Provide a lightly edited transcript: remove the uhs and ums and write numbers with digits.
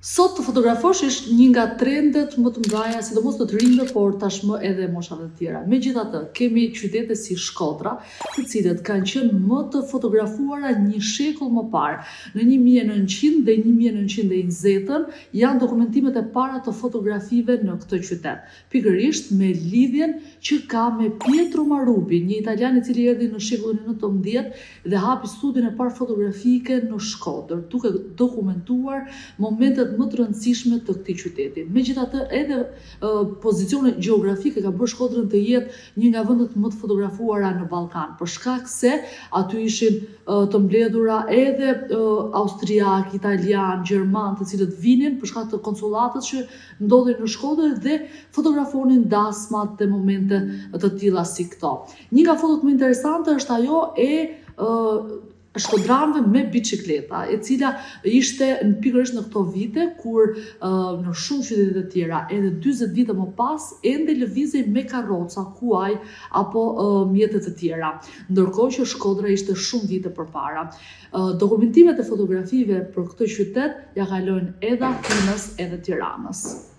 Sot të fotografosh është një nga trendet më të mëdha, sidomos të rinjve, por tashmë edhe moshave të tjera. Megjithatë, kemi qytete si Shkodra, të cilët kanë qenë më të fotografuara një shekull më parë. Në 1900 dhe 1920 janë dokumentimet e para të fotografive në këtë qytet. Pikërisht me lidhjen që ka me Pietro Marubi, një italian i cili erdhi në shekullin e 19 dhe hapi studion e parë fotografike në Shkodër, duke dokumentuar momentet më të rëndësishme të këtij qyteti. Megjithatë, edhe pozicioni gjeografik e ka bërë Shkodrën të jetë një nga vendet më të fotografuara në Ballkan, për shkak se aty ishin të mbledhura edhe austriak, italian, gjerman, të cilët vinin për shkak të konsullatës që ndodhin në Shkodër dhe fotografonin dasmat dhe momente të tilla si këto. Një nga fotot më interesante është ajo e shkodranëve me bicikleta, e cila ishte pikërisht në këto vite kur në shumë qytete të tjera, edhe 40 vite më pas, ende lëvizej me karroca, kuaj apo mjete të tjera, ndërkohë që Shkodra ishte shumë vite përpara. Dokumentimet e fotografive për këtë qytet ja kalojnë edhe Atinës edhe Tiranës.